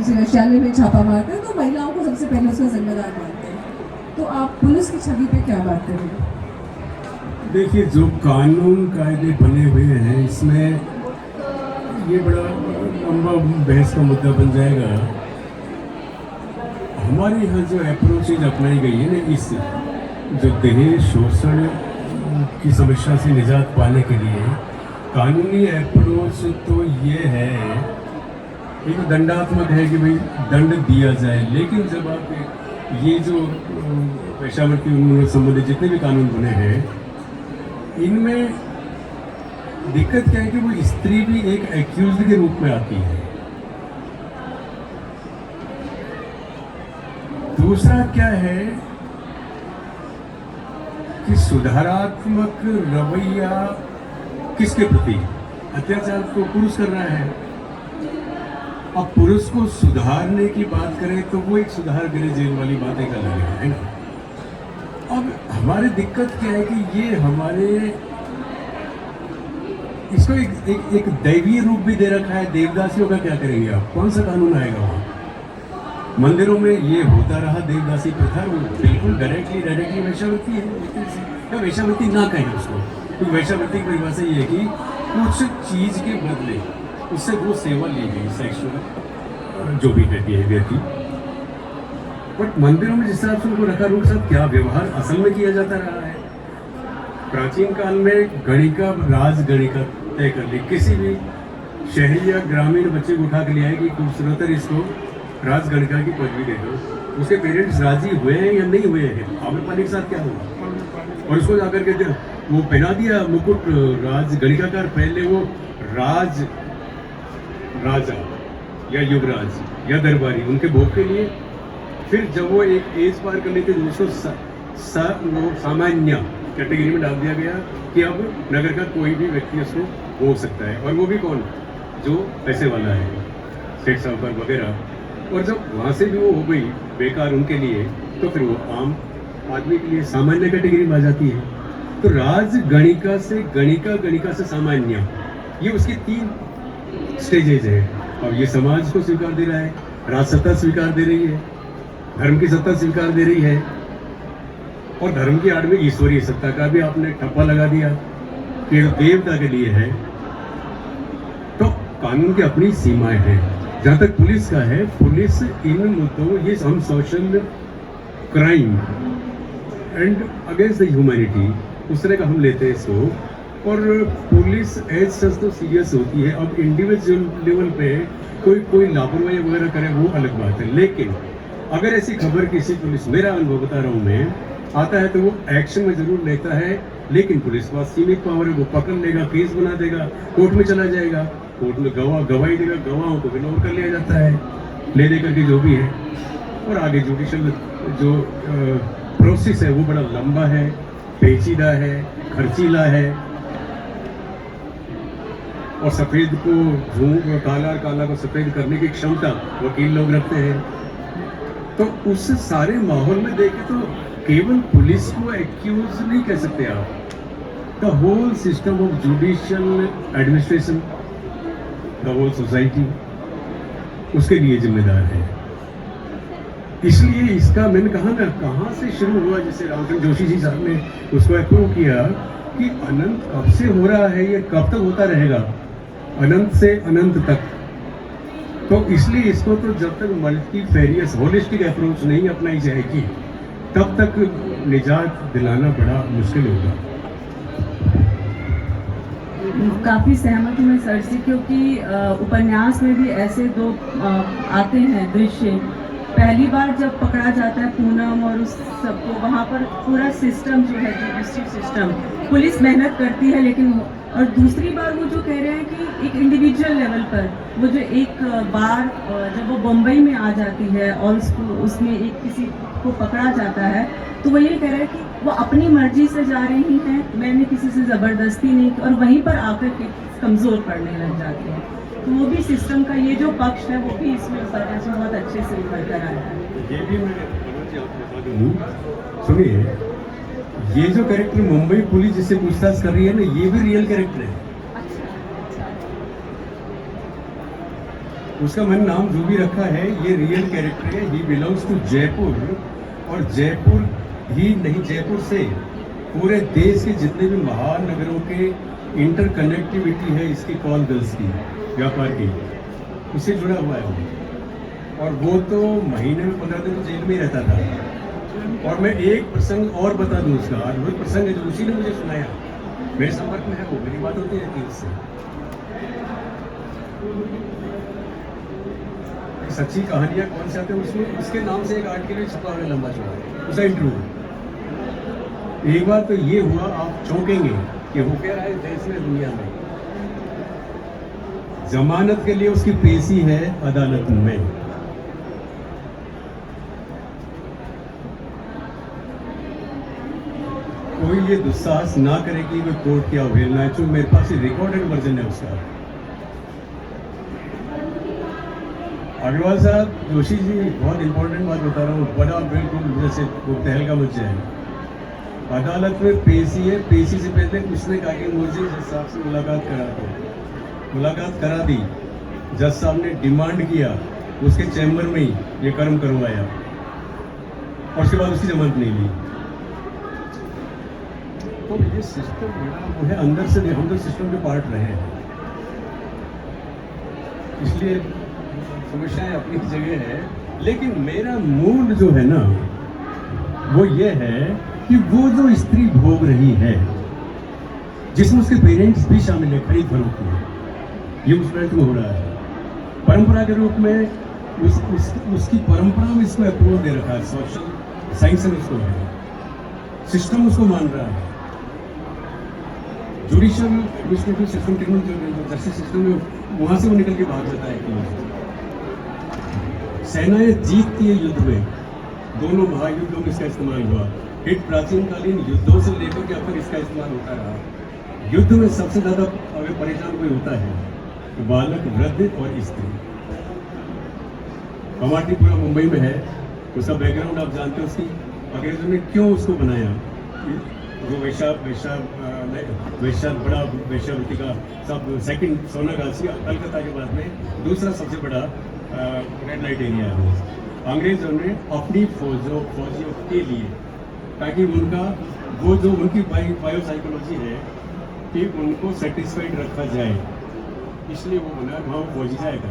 किसी वैश्यालय में छापा मारते हैं तो महिलाओं को सबसे पहले उसका जिम्मेदार मानते हैं। तो आप पुलिस की छवि पे क्या बात करेंगे? देखिए, जो कानून कायदे बने हुए हैं इसमें ये बड़ा लंबा बहस का मुद्दा बन जाएगा। हमारे यहाँ जो अप्रोचेज अपनाई गई है ना, इस जो दहेज शोषण की समस्या से निजात पाने के लिए कानूनी अप्रोच तो ये है, एक दंडात्मक है कि भाई दंड दिया जाए। लेकिन जब आप ये जो पेशावृत्ति उन्मूलन संबंधित जितने भी कानून बने हैं, इनमें दिक्कत क्या है कि वो स्त्री भी एक एक्यूज्ड के रूप में आती है। दूसरा क्या है कि सुधारात्मक रवैया किसके प्रति? अत्याचार तो पुरुष कर रहा है। अब पुरुष को सुधारने की बात करें तो वो एक सुधार गृह जेल वाली बात एक अलग है ना। अब हमारी दिक्कत क्या है कि ये हमारे इसको एक दैवीय रूप भी दे रखा है। देवदासियों का क्या करेंगे आप? कौन सा कानून आएगा वहाँ? मंदिरों में ये होता रहा देवदासी प्रथा, वो बिल्कुल डायरेक्टली वैश्यावृत्ति है। या वैश्यावृत्ति ना कहें उसको, क्योंकि वैश्यावृत्ति की परिभाषा ये है कि कुछ चीज के बदले उससे वो सेवा ली गई, सेक्सुअल जो भी कहती है व्यक्ति। बट मंदिरों में जिस तरह से उनको रखा रूप साथ क्या व्यवहार असल में किया जाता रहा है। प्राचीन काल में गणिका, राज गणिका तय कर ली। किसी भी शहरी या ग्रामीण बच्चे को उठा के ले आए कि खूबसूरत है, इसको राजगणिका की पदवी दे दो। उसके पेरेंट्स राजी हुए हैं या नहीं हुए हैं, आम्रपाली के साथ क्या हुआ? और उसको जाकर के वो पहना दिया मुकुट राजगणिका का, पहले वो राजा या युवराज या दरबारी उनके भोग के लिए। फिर जब वो एक एज पार कर लेते उसको वो सामान्य कैटेगरी में डाल दिया गया कि अब नगर का कोई भी व्यक्ति उसको हो सकता है, और वो भी कौन? जो पैसे वाला है, सेठ साहूकार वगैरह। और जब वहाँ से भी वो हो गई बेकार उनके लिए, तो फिर वो आम आदमी के लिए सामान्य कैटेगरी में आ जाती है। तो राजगणिका से गणिका से सामान्य, ये उसकी 3 स्टेजेज है। और ये समाज को स्वीकार दे रहा है, राजसत्ता स्वीकार दे रही है, धर्म की सत्ता स्वीकार दे रही है, और धर्म की आड़ में ईश्वरीय सत्ता का भी आपने ठप्पा लगा दिया कि देवता के लिए है। तो कानून की अपनी सीमाएं हैं। जहाँ तक पुलिस का है, पुलिस इन मुद्दों, ये हम social crime and against the humanity उस तरह का हम लेते हैं इसको। और पुलिस एज सच तो सीरियस होती है। अब इंडिविजुअल लेवल पे कोई लापरवाही वगैरह करे वो अलग बात है। लेकिन अगर ऐसी खबर किसी पुलिस, मेरा अनुभव बता रहा हूँ मैं, आता है तो वो एक्शन में जरूर लेता है। लेकिन पुलिस के पास सीमित पावर है, वो पकड़ लेगा, केस बना देगा, कोर्ट में चला जाएगा, कोर्ट में गवाही देगा, गवाहों को इग्नोर कर लिया जाता है, ले दे करके जो भी है। और आगे जुडिशियल जो प्रोसेस है वो बड़ा लंबा है, पेचीदा है, खर्चीला है, और सफेद को काला को सफेद करने की क्षमता वकील लोग रखते हैं। तो उस सारे माहौल में देखे तो केवल पुलिस को एक्यूज नहीं कह सकते आप। The whole system of judicial administration, the whole society उसके लिए जिम्मेदार है। इसलिए इसका मैंने कहा ना, कहाँ से शुरू हुआ, जैसे रामचंद्र जोशी जी साहब ने उसको अप्रूव किया कि अनंत कब से हो रहा है, ये कब तक होता रहेगा, अनंत से अनंत तक। तो इसलिए इसको तो जब तक मल्टीफेरियस होलिस्टिक अप्रोच नहीं अपनाई जाएगी, तब तक निजात दिलाना बड़ा मुश्किल होगा। काफ़ी सहमत हूँ मैं सर से, क्योंकि उपन्यास में भी ऐसे 2 आते हैं दृश्य। पहली बार जब पकड़ा जाता है पूनम और उस सबको, वहाँ पर पूरा सिस्टम जो है, जुडिशरी सिस्टम, पुलिस मेहनत करती है, लेकिन और दूसरी बार वो जो कह रहे हैं कि एक इंडिविजुअल लेवल पर वो जो एक बार जब वो बम्बई में आ जाती है और उसमें एक किसी को पकड़ा जाता है, तो वो ये कह रहा है कि वो अपनी मर्जी से जा रही हैं, मैंने किसी से ज़बरदस्ती नहीं की, और वहीं पर आकर के कमज़ोर पड़ने लग जाते हैं। तो वो भी सिस्टम का ये जो पक्ष है वो भी इसमें उपन्यास में बहुत अच्छे से उभर कर आया है। ये भी मैं सुनिए, ये जो कैरेक्टर मुंबई पुलिस जिससे पूछताछ कर रही है ना, ये भी रियल कैरेक्टर है। उसका मैंने नाम जो भी रखा है ये रियल कैरेक्टर है, ही बिलोंग्स टू जयपुर, और जयपुर ही नहीं, जयपुर से पूरे देश के जितने भी महानगरों के इंटरकनेक्टिविटी है इसकी कॉल गर्ल्स की, व्यापार की, उससे जुड़ा हुआ है वो। और वो तो महीने में 15 दिन तो जेल में ही रहता था। और मैं एक प्रसंग और बता दूं, उसका अद्भुत प्रसंग है जो उसी ने मुझे सुनाया, मेरे संपर्क में है वो, मेरी बात होती रहती है उससे। सच्ची कहानियां कौन से आते हैं उसमें, उसके नाम से एक आर्टिकल छपा हुआ लंबा चौड़ा, उसका इंटरव्यू। एक बार तो ये हुआ, आप चौंकेंगे कि हो क्या रहा है देश में, दुनिया में। जमानत के लिए उसकी पेशी है अदालत में। कोई ये दुस्साहस ना करे कि वो कोर्ट की अवहेलना है, चूंकि मेरे पास रिकॉर्डेड वर्जन है उसका। अग्रवाल साहब, जोशी जी, बहुत इंपॉर्टेंट बात बता रहा हूँ, बड़ा बिल्कुल जैसे वो तहलका मच जाए। अदालत में पेशी है, पेशी से पहले उसने कहा कि मुझे जज साहब से मुलाकात करा दो। मुलाकात करा दी, जज साहब ने डिमांड किया, उसके चैम्बर में ही ये कर्म करवाया, और उसके बाद उसकी जमानत नहीं ली। तो ये सिस्टम बड़ा वो है, अंदर से हम तो सिस्टम के पार्ट रहे हैं, इसलिए समस्याएं अपनी जगह है। लेकिन मेरा मूल जो है ना वो ये है कि वो जो स्त्री भोग रही है, जिसमें उसके पेरेंट्स भी शामिल है, खरीद फरोख्त में, ये उस बेल्ट में हो रहा है। परंपरा के रूप में उसकी परंपरा में इसको अप्रूवल दे रखा है, सोशल साइंस में उसको है, सिस्टम उसको मान रहा है। Judicial administrative system, justice system में वहां से वो निकल के भाग जाता है। सेनाएं जीतती है युद्ध में, दोनों महायुद्धों में इसका इस्तेमाल हुआ। हिट प्राचीन कालीन युद्धों से लेकर के अब तक इसका इस्तेमाल होता रहा। युद्ध में सबसे ज्यादा अगर परेशान कोई होता है तो बालक, वृद्ध और स्त्री। कमाटीपुरा मुंबई में है, उसका बैकग्राउंड आप जानते हो, उसकी अंग्रेजों ने क्यों उसको बनाया। जो बड़ा वेश्यावृत्ति का सब सेकंड सोनागाछी कलकत्ता के बाद में दूसरा सबसे बड़ा रेड लाइट एरिया है। अंग्रेजों ने अपनी फौजियों के लिए, ताकि उनका वो जो उनकी बायो साइकोलॉजी है कि उनको सेटिस्फाइड रखा जाए, इसलिए वो बना वहाँ फौजी जाएगा।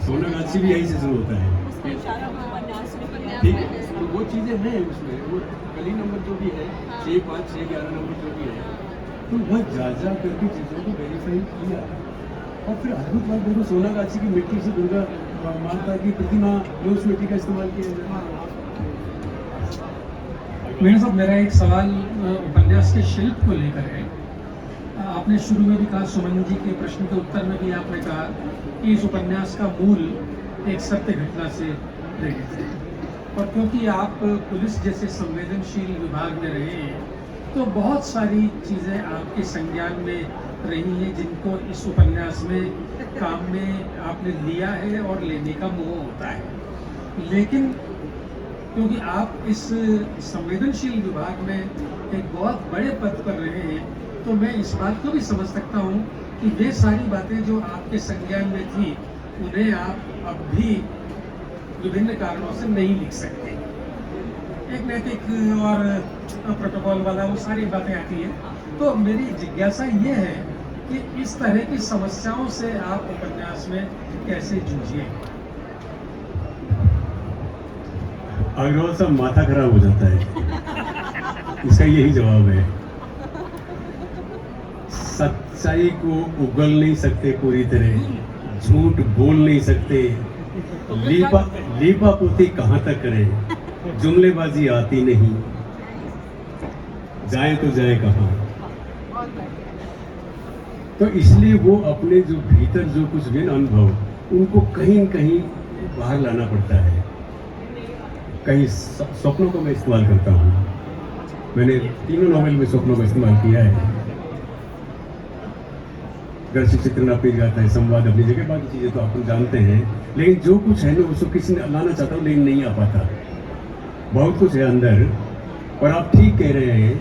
सोनागाछी भी यही से शुरू होता है, ठीक है। तो वो चीज़ें हैं उसमें, वो गली नंबर जो भी है 6, 5, 6, 11 नंबर जो भी है, तो वह जा करके चीज़ों को वेरीफाई किया। और फिर अद्भुत बात देखो, सोनागाछी की मिट्टी से दुर्गा माता की प्रतिमा, जो उस मिट्टी का इस्तेमाल किया जाए। मेरे साथ मेरा एक सवाल उपन्यास के शिल्प को लेकर है। आपने शुरू में भी कहा, सुमन जी के प्रश्न के उत्तर में भी आपने कहा कि इस उपन्यास का मूल एक सत्य घटना से प्रेरित है, और क्योंकि आप पुलिस जैसे संवेदनशील विभाग में रहे हैं तो बहुत सारी चीज़ें आपके संज्ञान में रही हैं जिनको इस उपन्यास में काम में आपने लिया है और लेने का मोह होता है। लेकिन क्योंकि आप इस संवेदनशील विभाग में एक बहुत बड़े पद पर रहे हैं, तो मैं इस बात को भी समझ सकता हूँ कि वे सारी बातें जो आपके संज्ञान में थी उन्हें आप अब भी विभिन्न कारणों से नहीं लिख सकते। एक नैतिक और प्रोटोकॉल वाला वो सारी बातें आती हैं। तो मेरी जिज्ञासा ये है कि इस तरह की समस्याओं से आप उपन्यास में कैसे जूझिए। अग्रवाल साहब, माथा खराब हो जाता है, इसका यही जवाब है। सच्चाई को उगल नहीं सकते पूरी तरह, झूठ बोल नहीं सकते, लीपा पोती कहाँ तक करें, जुमलेबाजी आती नहीं, जाए तो जाए कहाँ। तो इसलिए वो अपने जो भीतर जो कुछ भी अनुभव, उनको कहीं न कहीं बाहर लाना पड़ता है। कहीं स्वप्नों को मैं इस्तेमाल करता हूँ, मैंने तीनों नॉवेल में स्वप्नों का इस्तेमाल किया है। गर्ष चित्रण अपनी जाता है, संवाद अपनी जगह, बाकी चीज़ें तो आप जानते हैं। लेकिन जो कुछ है ना उसको किसी ने लाना चाहता हूँ लेकिन नहीं आ पाता। बहुत कुछ है अंदर। और आप ठीक कह रहे हैं,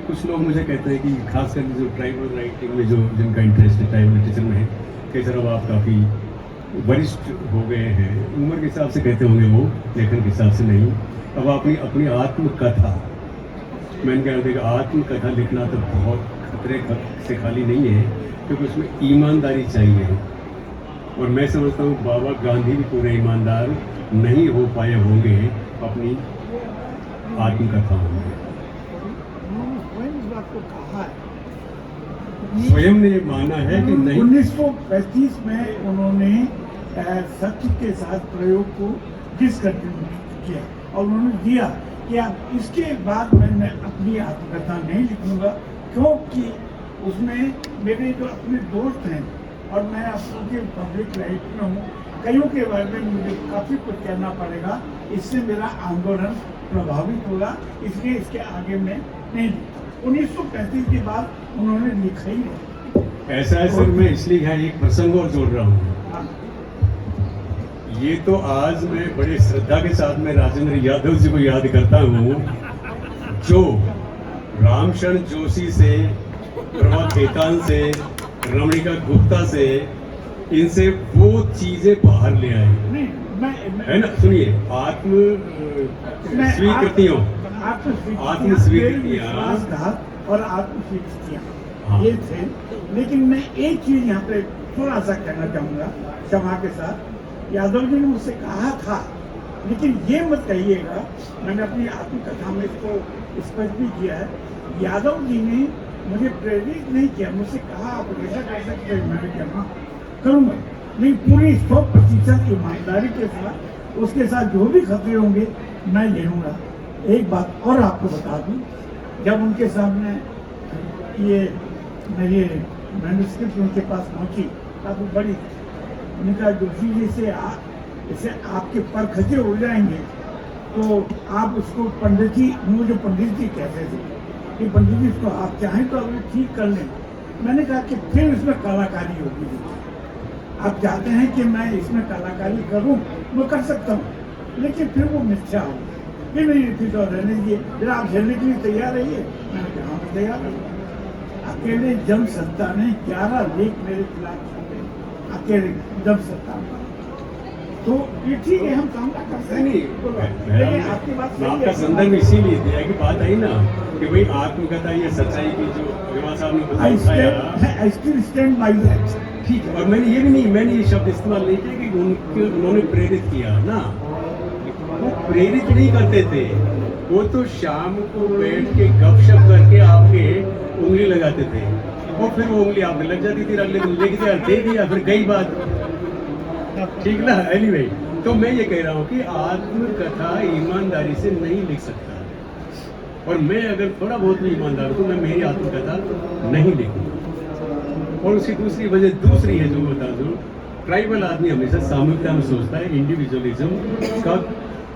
कुछ लोग मुझे कहते हैं कि खास करके जो ट्राइबल राइटिंग में जो जिनका इंटरेस्ट है, ट्राइबल लिटरेचर में, कि सर अब आप काफ़ी वरिष्ठ हो गए हैं, उम्र के हिसाब से कहते होंगे वो, लेखन के हिसाब से नहीं। अब अपनी अपनी आत्मकथा, मैंने कहा देखा आत्मकथा लिखना तो बहुत खतरे से खाली नहीं है, क्योंकि उसमें ईमानदारी चाहिए। और मैं समझता हूँ बाबा गांधी भी पूरे ईमानदार नहीं हो पाए होंगे अपनी आत्मकथाओं में। स्वयं ने माना है कि नहीं। 1935 में उन्होंने सत्य के साथ प्रयोग को डिसकंटिन्यू किया और उन्होंने दिया कि आप इसके बाद मैं अपनी आत्मकथा नहीं लिखूंगा, क्योंकि उसमें मेरे जो अपने दोस्त हैं और मैं आपको के पब्लिक लाइफ में हूँ, कईयों के बारे में मुझे काफ़ी कुछ कहना पड़ेगा, इससे मेरा आंदोलन प्रभावित होगा, इसलिए इसके आगे मैं नहीं लिखता। 1935 के बाद उन्होंने लिखा ही है। ऐसा है सर, मैं इसलिए यहाँ एक प्रसंग और जोड़ रहा हूँ। ये तो आज मैं बड़े श्रद्धा के साथ में राजेंद्र यादव जी को याद करता हूँ, जो रामशरण जोशी से, प्रभा खेतान से, रमणिका गुप्ता से, इनसे वो चीजें बाहर ले आए। है ना, सुनिए, स्वीकृतियों, आत्मस्वीकृतियाँ और आत्मस्वीकृतियाँ ये थे। लेकिन मैं एक चीज यहाँ पे थोड़ा सा कहना चाहूँगा क्षमा के साथ। यादव जी ने मुझसे कहा था, लेकिन ये मत कहिएगा, मैंने अपनी आत्मकथा में इसको स्पष्ट भी किया है, यादव जी ने मुझे प्रेरित नहीं किया, मुझसे कहा आप ऐसा कर सकते हैं, मैंने कहा करूँगा, नहीं पूरी 100% ईमानदारी के साथ, उसके साथ जो भी खतरे होंगे मैं ले लूँगा। एक बात और आपको बता दूँ, जब उनके सामने ये मेरी मैन्युस्क्रिप्ट उनके पास पहुँची काफ़ी बड़ी, उनका जोशी जी से इसे आपके पर खचे हो जाएंगे, तो आप उसको पंडित जी, मुझे पंडित जी कहते थे कि पंडित जी इसको आप चाहें तो अभी ठीक कर लें। मैंने कहा कि फिर इसमें कलाकारी होगी, आप चाहते हैं कि मैं इसमें कलाकारी करूं, मैं कर सकता हूं, लेकिन फिर वो मिथ्या हो, फिर नहीं, फिर तो रहने दीजिए, फिर आप झेलने के लिए तैयार रहिए। मैंने कहा मैं तैयार हूँ। अकेले जन सत्ता ने 11 लेख मेरे खिलाफ छापे, अकेले जन सत्ता में, तो ये ठीक है, हम सामना कर सकते हैं। आपकी बात सही है। आपका संदर्भ इसीलिए दिया कि बात आई ना कि भाई आत्मकथा ये सच्चाई की जो अग्रवाल साहब ने बताया, I still stand by that। ठीक है। और मैंने ये भी नहीं, मैंने ये शब्द इस्तेमाल नहीं किया कि उन्होंने प्रेरित किया ना, वो प्रेरित नहीं करते थे, वो तो शाम को बैठ के गपशप करके आपके उंगली लगाते थे, और फिर वो उंगली आपने लग जाती थी, अगले दिन लेके दिया, दे दिया, फिर गई बात, ठीक ना। एनीवे, तो मैं ये कह रहा हूँ कि आत्मकथा ईमानदारी से नहीं लिख सकता, और मैं अगर थोड़ा बहुत भी ईमानदार हूँ तो मैं मेरी आत्मकथा नहीं लिखूंगा। और उसकी दूसरी वजह दूसरी है जो बता दूँ, ट्राइबल आदमी हमेशा सामूहिकता में सोचता है, इंडिविजुअलिज्म का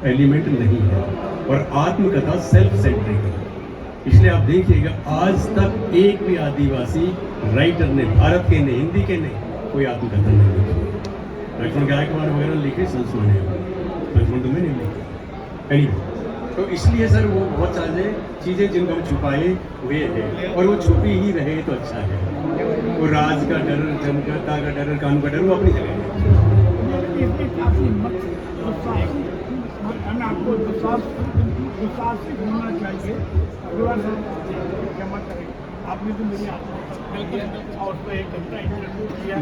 एलिमेंट नहीं है, और आत्मकथा सेल्फ सेंट्रिक है। इसलिए आप देखिएगा आज तक एक भी आदिवासी राइटर ने, भारत के ने, हिंदी के ने, कोई आत्मकथा नहीं लिखी। लक्ष्मण गायकवाड़ वगैरह लिखे, संस्मरण है, लक्ष्मण तो मैंने लिखा। एनीवे, तो इसलिए सर वो बहुत सारे चीज़ें जिनको हम छुपाए हुए हैं, और वो छुपी ही रहे तो अच्छा है। वो राज का डर, जनता का डर, कानून का डर, वो अपनी जगह है। आपको विश्वास होना चाहिए। आपने तो मेरी और उसमें एक घंटा इंटरव्यू किया,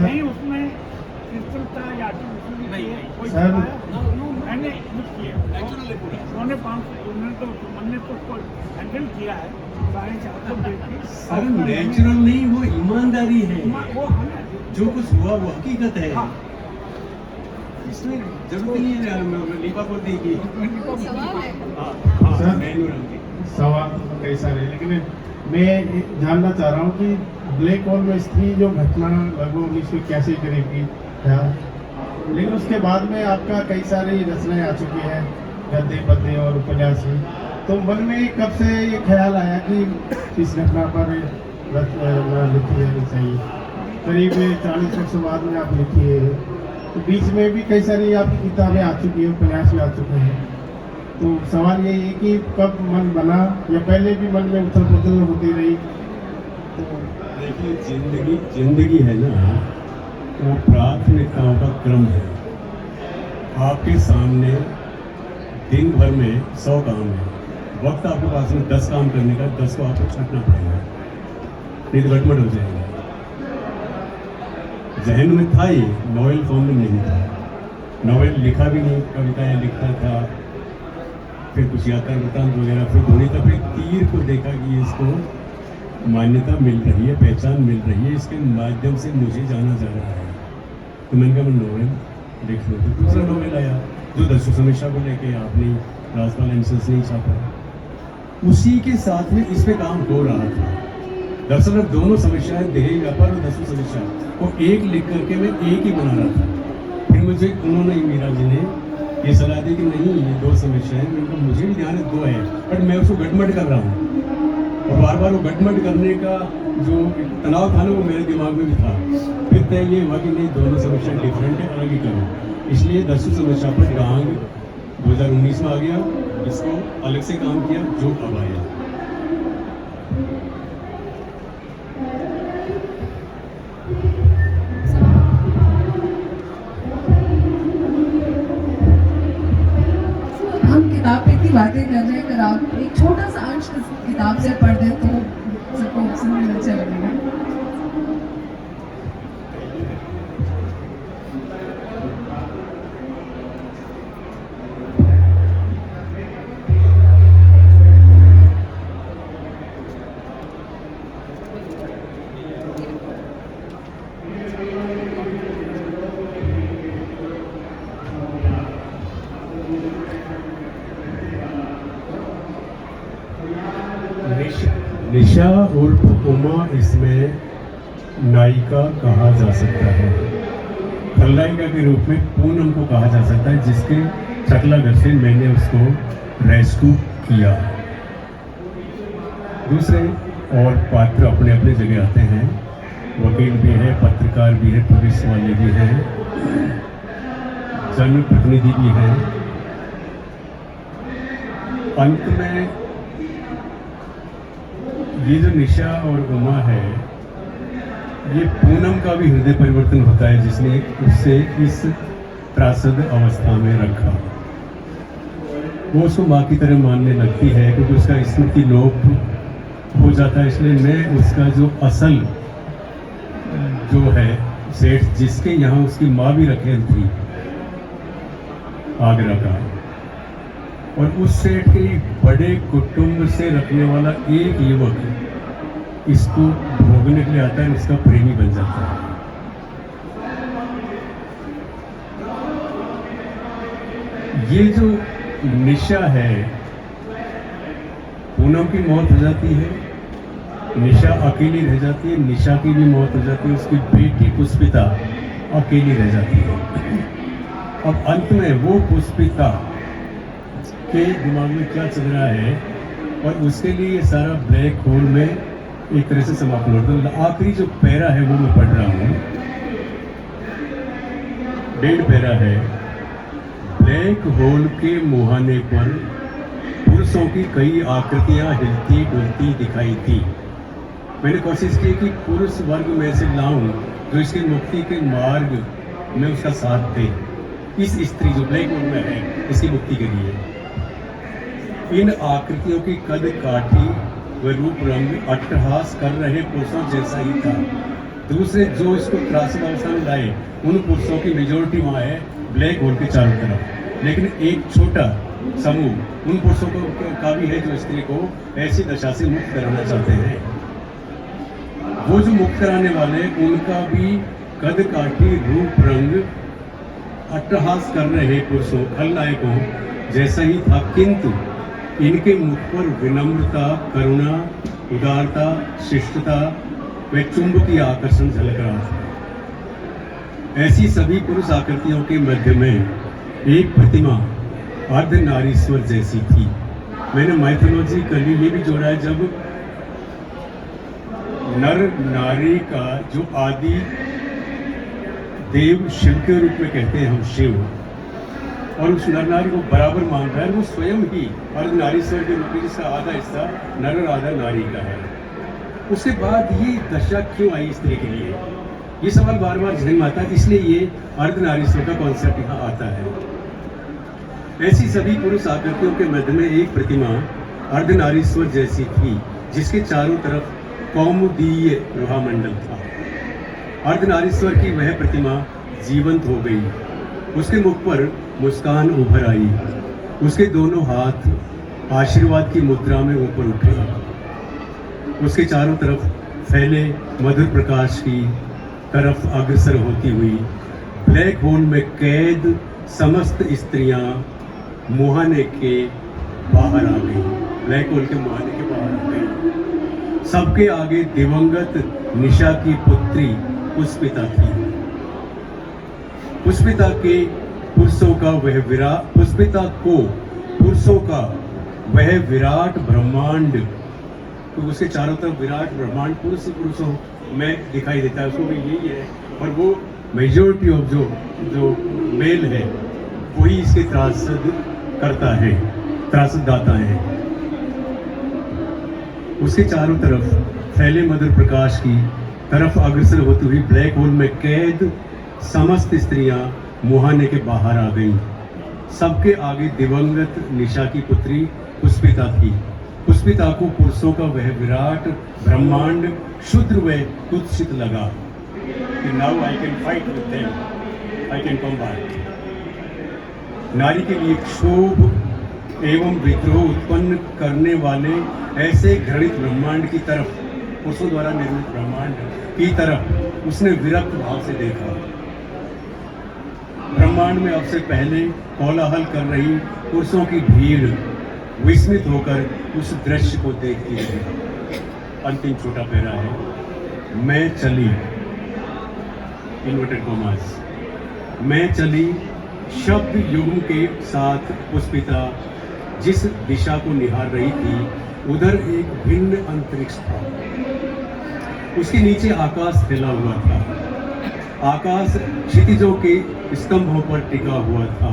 नहीं उसमें शिष्टता या सर मैंने उन्होंने तो उसको हैंडल किया है, सर नेचुरल नहीं, वो ईमानदारी है, वो जो कुछ हुआ वो हकीकत है। इसमें जरूरत नहीं है लिपापोती की। सवाल कई सारे, लेकिन मैं जानना चाह रहा हूँ कि ब्लैक होल में स्त्री जो घटना लगभग 1981 करीब की था, लेकिन उसके बाद में आपका कई सारी रचनाएं आ चुकी हैं, गद्य पद्य और उपन्यास भी, तो मन में कब से ये ख्याल आया कि इस घटना पर रचना लिखी जानी चाहिए? करीब 40 वर्ष बाद में आप लिखी है, तो बीच में भी कई सारी आपकी किताबें आ चुकी है, उपन्यास भी आ चुके हैं, तो सवाल यही है कि कब मन बना, या पहले भी मन में उथल पुथल होती रही? तो देखिए, जिंदगी है ना, वो प्राथमिकताओं का क्रम है। आपके सामने दिन भर में 100 काम है, वक्त आपके पास में 10 काम करने का, 10 को आपको छांटना पड़ेगा, नहीं तो गड़बड़ हो जाएगा। जहन में था ये, नॉवेल फॉर्म में नहीं था, नॉवेल लिखा भी नहीं, कविताएं लिखता था, फिर कुछ यात्रा वृतांत वगैरह, फिर धोनी तक फिर तीर को देखा कि इसको मान्यता मिल रही है, पहचान मिल रही है, इसके माध्यम से मुझे जाना जा रहा है, तो मैंने कहा मैं नॉवेल लिख लूँ। तो दूसरा नॉवेल आया जो दस्यु समीक्षा को लेके आपने राजपाल एंसर्स नहीं छापा, उसी के साथ में इस पे काम हो रहा था। दरअसल दोनों समीक्षाएं, देही व्यापार और दस्यु समीक्षा को एक लिख करके मैं एक ही बना रहा था। फिर मुझे उन्होंने, मीरा जी ने ये सलाह दी कि नहीं, ये 2 समीक्षाएं, उनको मुझे भी ध्यान है 2 है, बट मैं उसको गटमट कर रहा हूँ, और बार बार वो गटमट करने का जो तनाव था ना, वो मेरे दिमाग में भी था। फिर तय ये हुआ कि नहीं, दोनों समीक्षा डिफरेंट है, अलग ही करो। इसलिए दस्यु समीक्षा पर डांग 2019 में आ गया, इसको अलग से काम किया, जो अब आया। हम किताब पे इतनी बातें कर रहे हैं, अगर आप एक छोटा सा अंश इस किताब से पढ़ दें तो सबको सुनने में अच्छा लगेगा। निशा उर्फ उमा इसमें नायिका कहा जा सकता है, खलनायिका के रूप में पूनम को कहा जा सकता है, जिसके चकलागढ़ से मैंने उसको रेस्क्यू किया। दूसरे और पात्र अपने अपने जगह आते हैं, वकील भी है, पत्रकार भी है, पुलिस वाले भी हैं, जनप्रतिनिधि भी हैं। अंत में ये जो निशा और उमा है, ये पूनम का भी हृदय परिवर्तन होता है, जिसने उससे इस त्रासद अवस्था में रखा। वो उसको माँ की तरह मानने लगती है, क्योंकि उसका स्मृति लोप हो जाता है। इसलिए मैं उसका जो असल जो है सेठ, जिसके यहाँ उसकी माँ भी रखेल थी, आगरा का, और उस सेठ के बड़े कुटुंब से रखने वाला एक युवक इसको भोगने के लिए आता है, इसका प्रेमी बन जाता है। ये जो निशा है, पूनम की मौत हो जाती है, निशा अकेली रह जाती है, निशा की भी मौत हो जाती है, उसकी बेटी पुष्पिता अकेली रह जाती है। अब अंत में वो पुष्पिता के दिमाग में क्या चल रहा है, और उसके लिए ये सारा ब्लैक होल में एक तरह से समाप्त होता है। आखिरी जो पैरा है वो मैं पढ़ रहा हूँ, 1.5 पैरा है। ब्लैक होल के मुहाने पर पुरुषों की कई आकृतियां हिलती डुलती दिखाई थी। मैंने कोशिश की कि पुरुष वर्ग में से लाऊं जो इसकी मुक्ति के मार्ग में उसका साथ दे। इस स्त्री जो ब्लैक होल में है, इसकी मुक्ति के लिए इन आकृतियों की कद काठी व रूप रंग अट्टहास कर रहे पुरुषों जैसा ही था। दूसरे जो इसको त्रासद अवस्था में लाए, उन पुरुषों की मेजोरिटी वहाँ है ब्लैक होल के चारों तरफ, लेकिन एक छोटा समूह उन पुरुषों का भी है जो स्त्री को ऐसी दशा से मुक्त कराना चाहते हैं। वो जो मुक्त कराने वाले, उनका भी कद काठी रूप रंग अट्टहास कर रहे पुरुषों खलनायकों जैसा ही था, किंतु इनके मुख पर विनम्रता, करुणा, उदारता, शिष्टता व चुंबकीय आकर्षण झलक रहा था। ऐसी सभी पुरुष आकृतियों के मध्य में एक प्रतिमा अर्ध नारीश्वर जैसी थी। मैंने माइथोलॉजिकली ये भी जोड़ा है, जब नर नारी का जो आदि देव शिव के रूप में कहते हैं हम शिव, और उस नर नारी को बराबर मान रहा है, वो स्वयं ही अर्ध नारीश्वर के रूप में, जिसका आधा हिस्सा नर और आधा नारी का है। उसके बाद ये दशा क्यों आई स्त्री के लिए? ये सवाल बार बार जहन में आता है, इसलिए ये अर्धनारीश्वर का कॉन्सेप्ट यहाँ आता है। ऐसी सभी पुरुष आकृतियों के मध्य में एक प्रतिमा अर्धनारीश्वर जैसी थी, जिसके चारों तरफ कौमुदीय प्रभामंडल था। अर्धनारीश्वर की वह प्रतिमा जीवंत हो गई, उसके मुख पर मुस्कान उभर आई, उसके दोनों हाथ आशीर्वाद की मुद्रा में ऊपर उठे, उसके चारों तरफ फैले मधुर प्रकाश की तरफ अग्रसर होती हुई ब्लैक होल में कैद समस्त स्त्रियां मुहाने के बाहर आ गई। ब्लैक होल के मुहाने के बाहर आ गई। सबके आगे दिवंगत निशा की पुत्री पुष्पिता थी। पुष्पिता को पुरुषों का वह विराट ब्रह्मांड, तो उसके चारों तरफ विराट ब्रह्मांड पुरुषों में दिखाई देता है, उसको भी यही है। और वो मेजोरिटी ऑफ जो मेल है वही इसके त्रासद करता है, त्रासद दाता है। उसके चारों तरफ फैले मधुर प्रकाश की तरफ अग्रसर होती हुई ब्लैक होल में कैद समस्त स्त्रियां मुहाने के बाहर आ गईं। सबके आगे दिवंगत निशा की पुत्री पुष्पिता थी। पुष्पिता को पुरुषों का वह विराट ब्रह्मांड क्षुद्र व तुच्छित लगा कि now I can fight with them, I can come back. नारी के लिए क्षोभ एवं विद्रोह उत्पन्न करने वाले ऐसे घृणित ब्रह्मांड की तरफ, पुरुषों द्वारा निर्मित ब्रह्मांड की तरफ उसने विरक्त भाव से देखा। ब्रह्मांड में अब से पहले कोलाहल कर रही पुरुषों की भीड़ विस्मित होकर उस दृश्य को देखती रही। अंतिम छोटा पैरा है, मैं चली, इन्वर्टेड कॉमास, मैं चली शब्द युग्म के साथ पुष्पिता जिस दिशा को निहार रही थी उधर एक भिन्न अंतरिक्ष था। उसके नीचे आकाश फैला हुआ था। आकाश क्षितिजों के स्तंभों पर टिका हुआ था।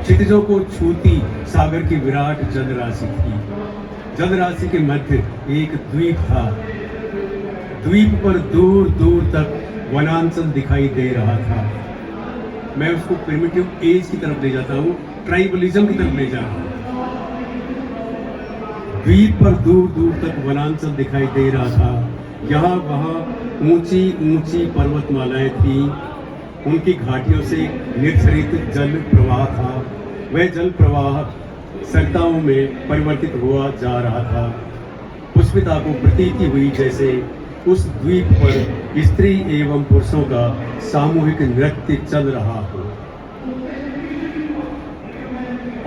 क्षितिजों को छूती सागर की विराट जलराशि थी। जलराशि के मध्य एक द्वीप था। द्वीप पर दूर दूर तक वनांचल दिखाई दे रहा था। मैं उसको प्रिमिटिव एज की तरफ ले जाता हूँ, ट्राइबलिज्म की तरफ ले जा रहा हूँ। द्वीप पर दूर दूर तक वनांचल दिखाई दे रहा था। यहाँ वहाँ ऊंची ऊंची पर्वतमालाएं थी। उनकी घाटियों से निर्झरित जल प्रवाह था। वह जल प्रवाह सरिताओं में परिवर्तित हुआ जा रहा था। पुष्पिता को प्रतीति हुई जैसे उस द्वीप पर स्त्री एवं पुरुषों का सामूहिक नृत्य चल रहा हो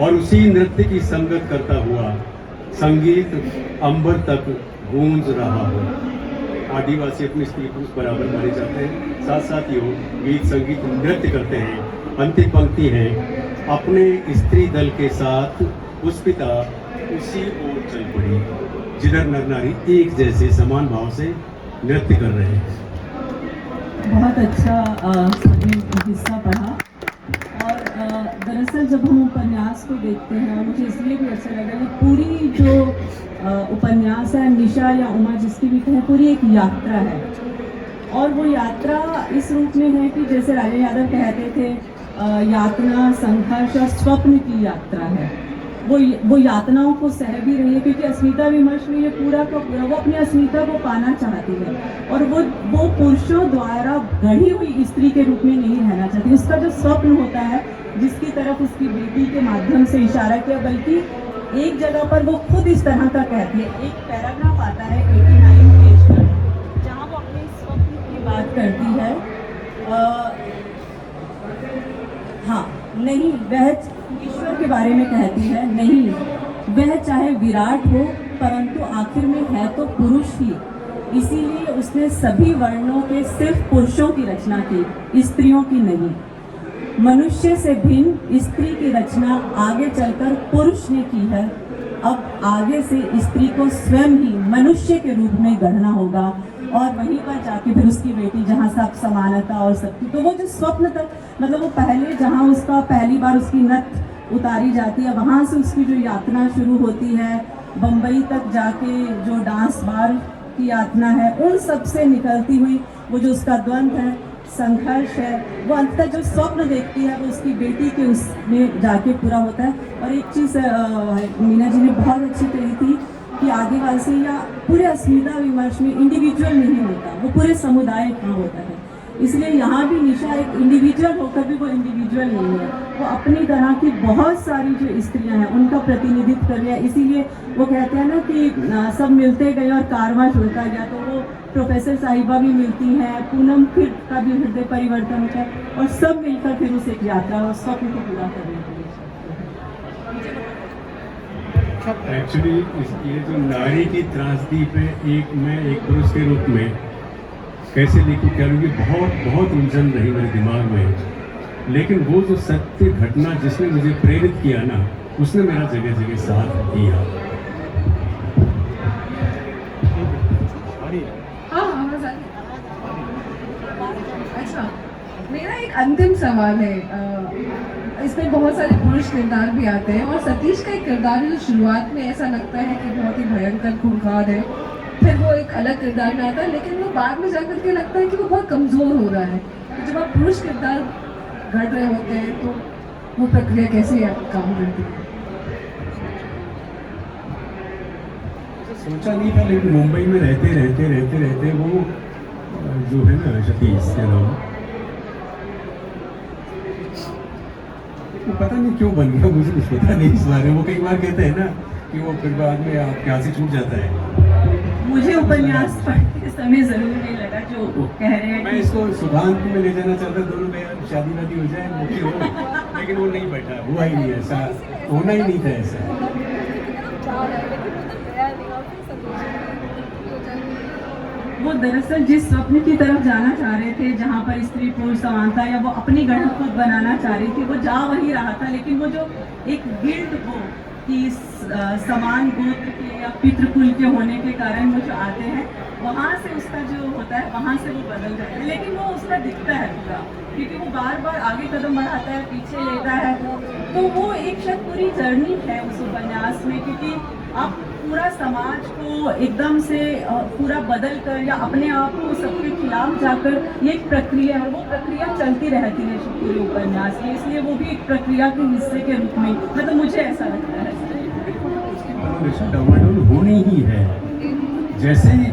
और उसी नृत्य की संगत करता हुआ संगीत अंबर तक गूंज रहा हो। आदिवासी अपनी स्त्री पुरुष बराबर माने जाते हैं, साथ साथ ये गीत संगीत नृत्य करते हैं। अंतिम पंक्ति है, अपने स्त्री दल के साथ पुष्पिता उसी ओर चल पड़ी जिधर नर नारी एक जैसे समान भाव से नृत्य कर रहे हैं। बहुत अच्छा सबने हिस्सा पढ़ा। और दरअसल जब हम उपन्यास को देखते हैं, मुझे इसलिए भी अच्छा लगा कि पूरी जो उपन्यास है, निशा या उमा जिसकी भी कहें, पूरी एक यात्रा है। और वो यात्रा इस रूप में है कि जैसे राजा यादव कहते थे, यातना संघर्ष और स्वप्न की यात्रा है। वो यातनाओं को सह भी रही है, क्योंकि अस्मिता विमर्श में ये पूरा का पूरा वो अपनी अस्मिता को पाना चाहती है और वो पुरुषों द्वारा गढ़ी हुई स्त्री के रूप में नहीं रहना चाहती। उसका जो स्वप्न होता है, जिसकी तरफ उसकी बेटी के माध्यम से इशारा किया, बल्कि एक जगह पर वो खुद इस तरह का कहती है। एक पैराग्राफ आता है 89 पेज पर, जहाँ वो अपने स्वप्न की बात करती है। हाँ, नहीं, वह ईश्वर के बारे में कहती है, नहीं, वह चाहे विराट हो परंतु आखिर में है तो पुरुष ही। इसीलिए उसने सभी वर्णों के सिर्फ पुरुषों की रचना की, स्त्रियों की नहीं। मनुष्य से भिन्न स्त्री की रचना आगे चलकर पुरुष ने की है। अब आगे से स्त्री को स्वयं ही मनुष्य के रूप में गढ़ना होगा और वहीं पर जाके फिर उसकी बेटी, जहाँ सब समानता और सबकी, तो वो जो स्वप्न तक, मतलब वो पहले जहाँ उसका पहली बार उसकी नथ उतारी जाती है, वहाँ से उसकी जो यात्रा शुरू होती है, बम्बई तक जाके जो डांस बार की यातना है, उन सब से निकलती हुई वो जो उसका द्वंद्व है, संघर्ष है, वो अंततः जो स्वप्न देखती है वो उसकी बेटी के उसमें जाके पूरा होता है। और एक चीज़ मीना जी ने बहुत अच्छी कही थी कि आदिवासी या पूरे अस्मिता विमर्श में इंडिविजुअल नहीं होता, वो पूरे समुदाय का होता है। इसलिए यहाँ भी निशा एक इंडिविजुअल होकर भी वो इंडिविजुअल नहीं है, वो अपनी तरह की बहुत सारी जो स्त्रियां हैं उनका प्रतिनिधित्व कर रही है। इसीलिए वो कहते हैं ना कि सब मिलते गए और कारवां चलता गया, तो वो प्रोफेसर साहिबा भी मिलती हैं, पूनम फिर का भी हृदय परिवर्तन होता है और सब मिलकर फिर उस एक यात्रा और स्वप्न को पूरा करने के लिए। एक्चुअली ये जो नारी की त्रासदी पे मैं एक पुरुष के रूप में कैसे लिखूं क्या लूँगी, बहुत बहुत उलझन रही मेरे दिमाग में। लेकिन वो जो सत्य घटना जिसने मुझे प्रेरित किया ना, उसने मेरा जगह जगह साथ दिया। हाँ अच्छा, मेरा एक अंतिम सवाल है। इसमें बहुत सारे पुरुष किरदार भी आते हैं और सतीश का एक किरदार है जो शुरुआत में ऐसा लगता है कि बहुत ही भयंकर खूंखार है, फिर वो एक अलग किरदार में आता है, लेकिन वो बाद में जाकर के लगता है कि वो बहुत कमज़ोर हो रहा है। तो जब आप पुरुष किरदार घट रहे होते हैं तो वो प्रक्रिया कैसे काम करती है? सोचा नहीं था, लेकिन मुंबई में रहते रहते वो जो है ना सतीश यादव, वो पता नहीं क्यों बन गया, मुझे कुछ पता नहीं इस बारे में। वो कई बार कहते हैं ना कि वो फिर बाद में आपके हाथ से छूट जाता है। मुझे उपन्यास पढ़ते समय जरूर नहीं लगा जो कह रहे हैं। मैं इसको सुभान में ले जाना चाहता, दोनों में शादी वादी हो जाए, मुक्ति हो, लेकिन वो नहीं बैठा, हुआ ही नहीं, ऐसा होना ही नहीं था ऐसा। वो दरअसल जिस स्वप्न की तरफ जाना चाह रहे थे, जहाँ पर स्त्री पुरुष समानता या वो अपनी गढ़ खुद बनाना चाह रही थी, वो जा वही रहा था। लेकिन वो जो एक गिल्ट हो कि समान गोत्र के या पितृकुल के होने के कारण वो जो आते हैं, वहाँ से उसका जो होता है वहाँ से वो बदल जाता है। लेकिन वो उसका दिखता है पूरा, क्योंकि वो बार बार आगे कदम बढ़ाता है, पीछे लेता है। तो वो एक शायद पूरी जर्नी है उस उपन्यास में, क्योंकि आप पूरा समाज को एकदम से पूरा बदल कर या अपने आप को सबके खिलाफ जाकर, ये एक प्रक्रिया है, वो प्रक्रिया चलती रहती है पूरे उपन्यास में। इसलिए वो भी एक प्रक्रिया के हिस्से के रूप में, मतलब मुझे ऐसा लगता है। डामाडोल होनी ही है। जैसे ही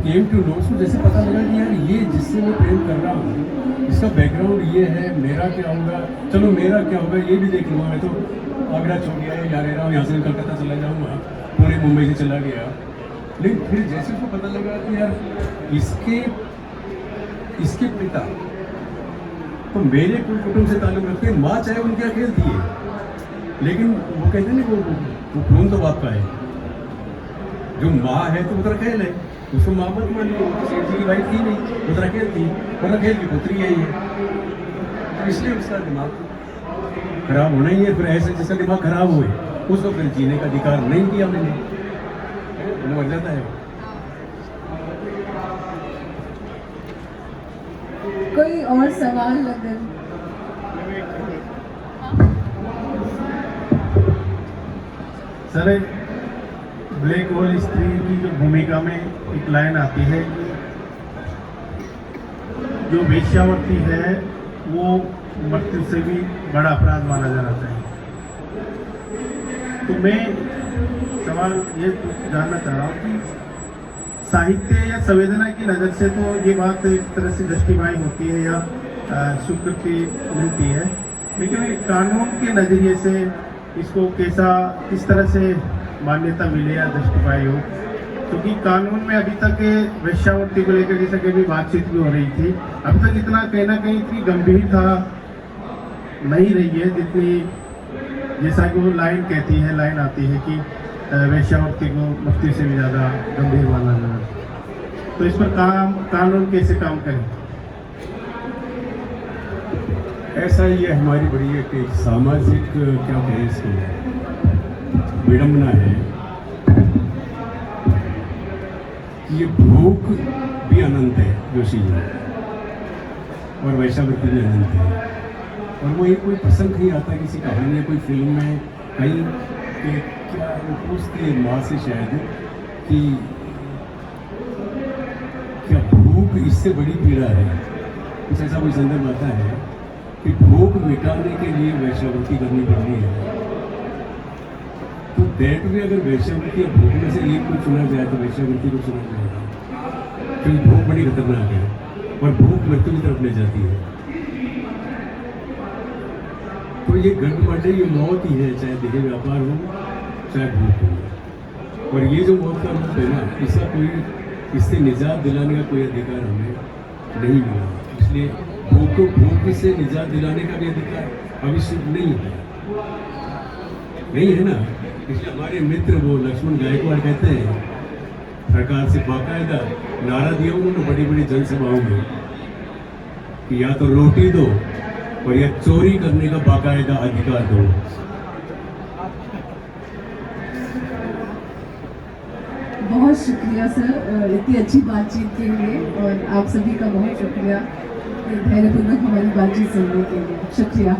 गेम टू नो, उसको जैसे पता लगा कि यार ये जिससे मैं प्रेम कर रहा हूँ, इसका बैकग्राउंड ये है, मेरा क्या होगा, चलो मेरा क्या होगा ये भी देख लूँगा। मैं तो आगरा छोड़ गया है, यहाँ रह रहा हूँ, यहाँ से कलकत्ता चला जाऊँगा, पुणे मुंबई से चला गया। लेकिन फिर जैसे उसको पता लगा कि यार इसके पिता तो मेरे कुल कुटुंब से ताल्लुक रखते हैं, माँ चाहे उनके यहाँ खेलती है, लेकिन वो कहते हैं ना वो खून तो बाप का है। जो माँ है तो वो तो खेल है, उसको माँ मत मानिए, सेठ जी की वाइफ थी नहीं, वो तो खेल थी, वो खेल की पुत्री है ये। तो इसलिए उसका दिमाग खराब होना ही है। फिर ऐसे जिसका दिमाग खराब हुए उसको फिर जीने का अधिकार नहीं दिया मैंने, मर जाता है। कोई और सवाल अगर? सर, ब्लैक होल स्त्री की जो भूमिका में एक लाइन आती है कि जो वेश्यावृत्ति है वो मृत्यु से भी बड़ा अपराध माना जाना चाहिए। तो मैं सवाल ये जानना चाह रहा हूँ कि साहित्य या संवेदना की नज़र से तो ये बात एक तरह से जस्टिफाई होती है या स्वीकृति मिलती है, लेकिन कानून के नज़रिए से इसको किस तरह से मान्यता मिले या जस्टिफाई हो, क्योंकि कानून में अभी तक वेश्यावृत्ति को लेकर जैसे कभी बातचीत भी हो रही थी, अभी तक इतना कहीं ना कहीं इतनी गंभीरता नहीं रही है जितनी, जैसा कि वो लाइन कहती है, लाइन आती है कि वेश्यावृत्ति को मृत्यु से भी ज़्यादा गंभीर माना जाए। तो इस पर कानून कैसे काम करें? ऐसा ही है, हमारी बड़ी एक सामाजिक क्या कहें इसको विडम्बना है कि ये भूख भी अनंत है जोशी जी, और वेश्यावृत्ति भी अनंत है। और वो एक कोई प्रसंग नहीं आता किसी कहानी या कोई फिल्म में कहीं कि क्या वो पूछती है माँ से शायद कि अब इससे बड़ी पीड़ा है, कुछ ऐसा कोई संदर्भ आता है कि भूख मिटाने के लिए वैश्यावृत्ति करनी पड़ रही है। तो दैट में अगर वैश्यावृत्ति और भूख में से एक को चुना जाए तो वैश्यावृत्ति को चुना जाएगा, क्योंकि भूख बड़ी खतरनाक है और भूख मृत्यु की तरफ ले जाती है। तो ये गठबंधन, ये मौत ही है, चाहे देह व्यापार हो चाहे भूख हो। और ये जो मौत का रूप है ना, इसका कोई, इससे निजात दिलाने का कोई अधिकार हमें नहीं मिला। इसलिए भूख से निजात दिलाने का भी अधिकार अवश्य नहीं है, नहीं है ना। इसलिए हमारे मित्र वो लक्ष्मण गायकवाड़ कहते हैं, सरकार से बाकायदा नारा दिया उन्होंने बड़ी बड़ी जनसभाओं में कि या तो रोटी दो और या चोरी करने का बाकायदा अधिकार दो। बहुत शुक्रिया सर इतनी अच्छी बातचीत के लिए, और आप सभी का बहुत शुक्रिया धैर्यपूर्वक हमारी बातचीत सुनने के लिए। शुक्रिया।